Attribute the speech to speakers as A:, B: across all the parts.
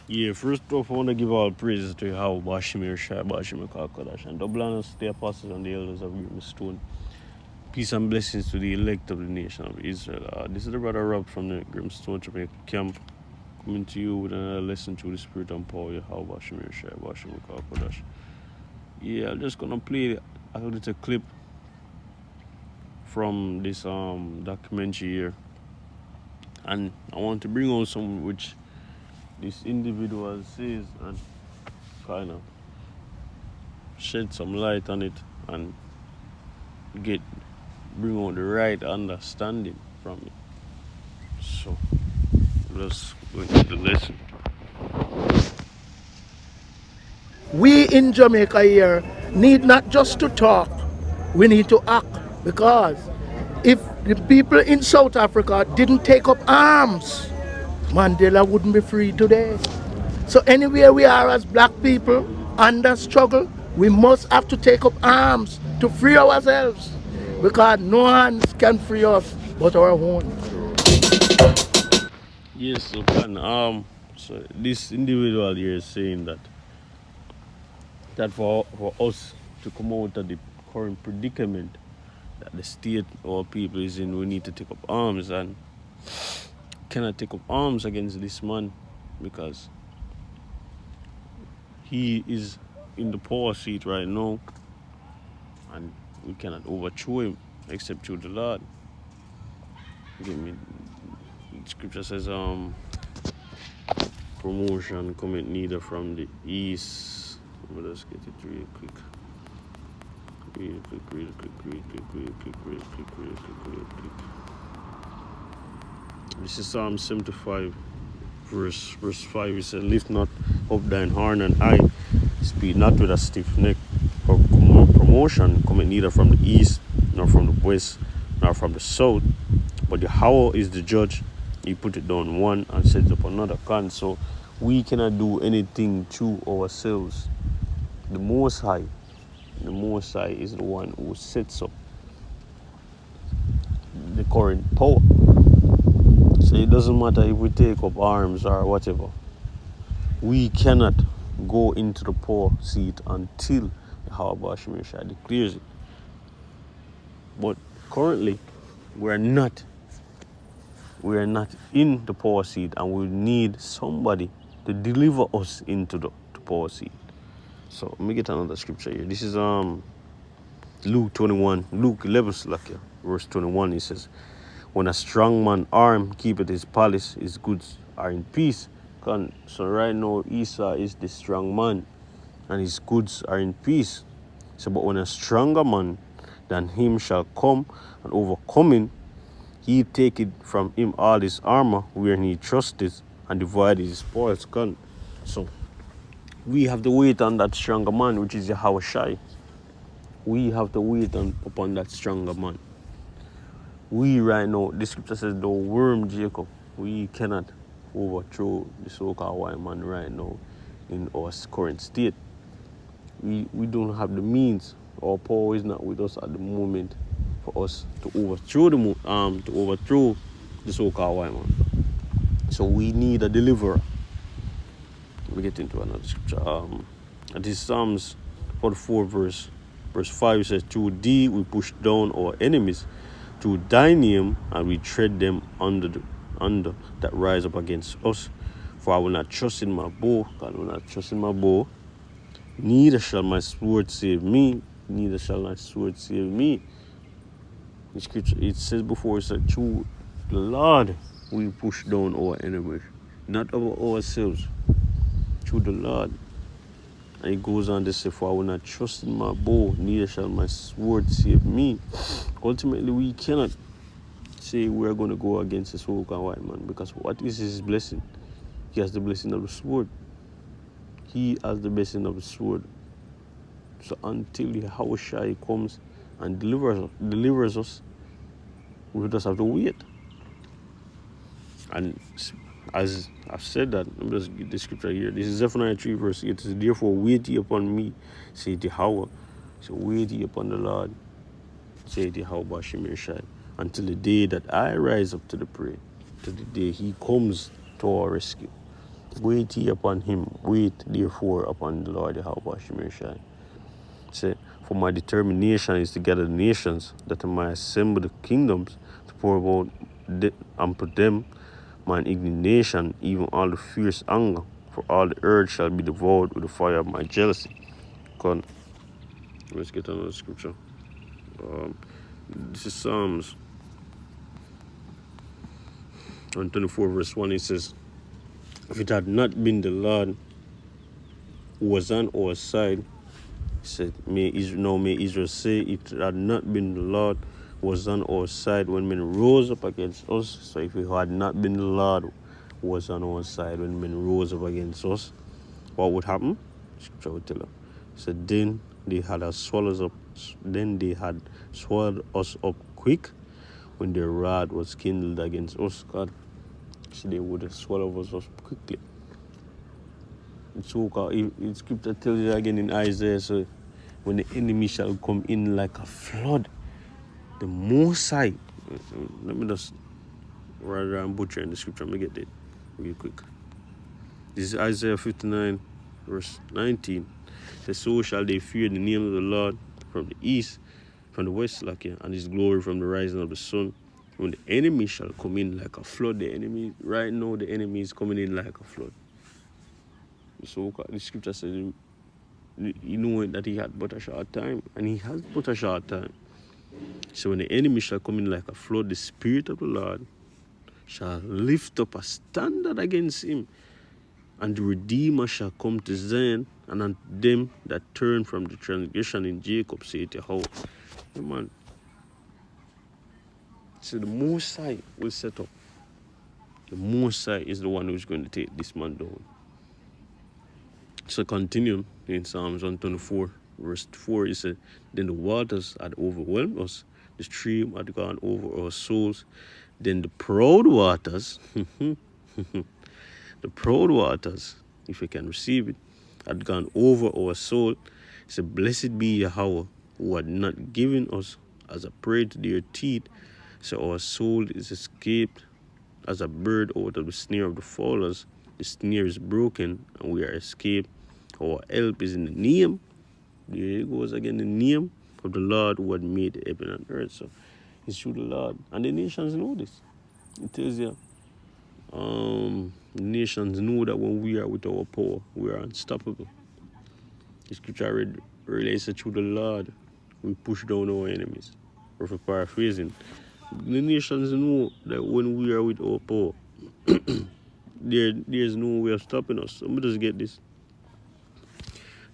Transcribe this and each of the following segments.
A: Yeah, first off, I want to give all praises to Yahweh, Bashimir Shai, Bashimir Kakadash, and double honors to the apostles and the elders of Green Stone. Peace and blessings to the elect of the nation of Israel. This is the brother Rob from the Grimstone Jamaica camp, coming to you with another lesson through the Spirit and power, Yahweh, Bashimir Shai, Bashimir Kakadash. Yeah, I'm just gonna play a little clip from this documentary here, and I want to bring out some which this individual says and kind of shed some light on it and bring out the right understanding from it. So let's go into the lesson.
B: We in Jamaica here need not just to talk, we need to act, because if the people in South Africa didn't take up arms, Mandela wouldn't be free today. So anywhere we are as black people under struggle, we must have to take up arms to free ourselves, because no hands can free us but our own.
A: Yes, so this individual here is saying that for us to come out of the current predicament that the state or people is in, we need to take up arms, and cannot take up arms against this man because he is in the power seat right now, and we cannot overthrow him except through the Lord. Give me, scripture says promotion cometh neither from the east. Let's get it real quick. Real quick. This is Psalm 75, verse 5. It says, lift not up thine horn and eye, speed not with a stiff neck. For promotion cometh neither from the east, nor from the west, nor from the south. But Yahweh is the judge. He put it down one and set it up another. So we cannot do anything through ourselves. The Most High is the one who sets up the current power. So it doesn't matter if we take up arms or whatever. We cannot go into the power seat until Yahweh Bashimir Shai declares it. But currently, we're not in the power seat, and we need somebody to deliver us into the power seat. So let me get another scripture here. This is Luke 11, verse 21. It says, when a strong man armed keepeth his palace, his goods are in peace. So right now Esau is the strong man, and his goods are in peace. So but when a stronger man than him shall come and overcome him, he take it from him all his armor wherein he trusted, and divide his spoils. So we have to wait on that stronger man, which is Yahweh Shai. We have to wait upon that stronger man. We right now, the scripture says, the worm Jacob, we cannot overthrow the so-called white man right now in our current state. We don't have the means. Our power is not with us at the moment for us to overthrow the so-called white man. So we need a deliverer. We get into another scripture. This is Psalms 44, verse 5. It says, through thee we push down our enemies, through thy name, and we tread them under that rise up against us. For I will not trust in my bow, neither shall my sword save me, In scripture, it says before, it said, through the Lord we push down our enemies, not over ourselves, through the Lord. And it goes on to say, for I will not trust in my bow, neither shall my sword save me. Ultimately, we cannot say we are going to go against the so-called white man, because what is his blessing? He has the blessing of the sword. He has the blessing of the sword. So until Yahweh Shai comes and delivers us, we just have to wait. And as I've said that, let me just get the scripture here. This is Zephaniah 3, verse 8. It says, therefore wait ye upon me, saith Yahweh. So wait ye upon the Lord, saith Yahweh Bashimir Shai, until the day that I rise up to the prey, to the day he comes to our rescue. Wait ye upon him, wait therefore upon the Lord Yahweh Shemeshai. Say, for my determination is to gather the nations, that I might assemble the kingdoms, to pour out and put them mine indignation, even all the fierce anger, for all the earth shall be devoured with the fire of my jealousy. Come, let's get another scripture. This is Psalms 124 verse 1. It says, if it had not been the Lord who was on our side, he said, may Israel say, it had not been the Lord who was on our side when men rose up against us. So if it had not been the Lord who was on our side when men rose up against us, what would happen? Scripture would tell us. So then they had swallowed us up quick when their wrath was kindled against us. God, so they would have swallowed us up quickly. So scripture tells you again in Isaiah, so when the enemy shall come in like a flood, the Most High. Let me just, rather than butchering the scripture, let me get it real quick. This is Isaiah 59 verse 19. It says, so shall they fear the name of the Lord from the east, from the west, and his glory from the rising of the sun. When the enemy shall come in like a flood, the enemy is coming in like a flood. So the scripture says, you know that he had but a short time, and he has but a short time. So when the enemy shall come in like a flood, the Spirit of the Lord shall lift up a standard against him, and the Redeemer shall come to Zion, and unto them that turn from the transgression in Jacob, say Jehovah. Man. So the Most High will set up. The Most High is the one who's going to take this man down. So continue in Psalms 124, verse 4, it said, then the waters had overwhelmed us, the stream had gone over our souls, then the proud waters, the proud waters, if we can receive it, had gone over our soul. It said, blessed be Yahweh, who had not given us as a prey to their teeth, so our soul is escaped as a bird out of the snare of the fowlers. The snare is broken, and we are escaped. Our help is in the name. There it goes again, the name of the Lord who had made heaven and earth. So it's through the Lord. And the nations know this. It tells you, the nations know that when we are with our power, we are unstoppable. The scripture I read earlier said, through the Lord, we push down our enemies. Or for paraphrasing, the nations know that when we are with our power, there's no way of stopping us. So let me just get this.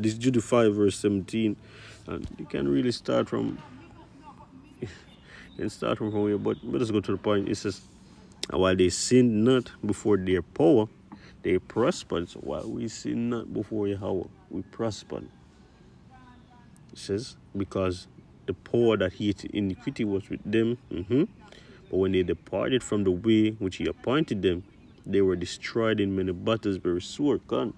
A: This is Jude 5 verse 17, and you can really start from here, but let us go to the point. It says, and while they sinned not before their power, they prospered. So while we sin not before Yahweh, we prospered. It says, because the power that hated iniquity was with them, but when they departed from the way which he appointed them, they were destroyed in many battles, very sore. Gone.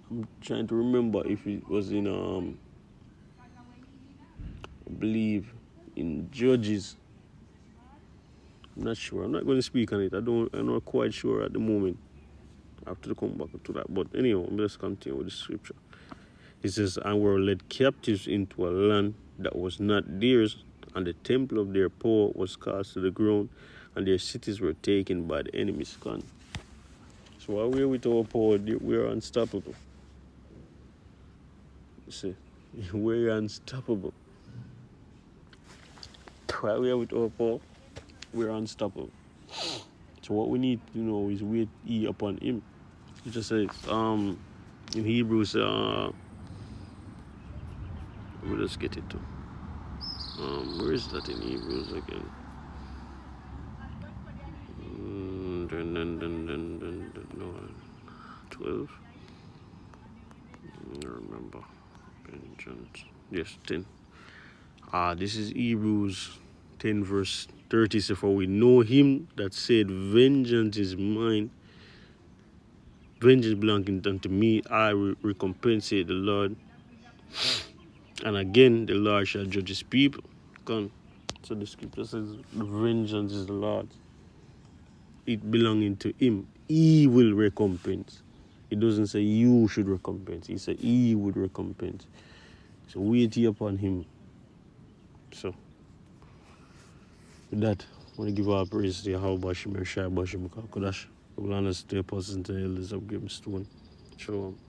A: I'm trying to remember if it was in I believe in Judges. I'm not sure. I'm not going to speak on it. I'm not quite sure at the moment. I have to come back to that. But anyway, let's continue with the scripture. It says, and were led captives into a land that was not theirs, and the temple of their power was cast to the ground, and their cities were taken by the enemy's gun. So while we're with our power, we are unstoppable. You see, we're unstoppable. While we're with our power, we're unstoppable. So what we need to know is wait ye upon him. It just says, in Hebrews, we'll just get it to. Where is that in Hebrews again? No, 12. I remember. Vengeance. Yes, 10. This is Hebrews 10 verse 30. So for we know him that said, vengeance is mine. Vengeance belonging unto me. I will recompense the Lord. And again, the Lord shall judge his people. Come. So the scripture says, the vengeance is the Lord's. it belonging to him, he will recompense. It doesn't say you should recompense. He said he would recompense. So wait ye upon him. So with that, I want to give our praise to Yahweh Bashim Shai Bashim Kakodash. We will honor to the apostles and the elders of Game Stone. Shalom.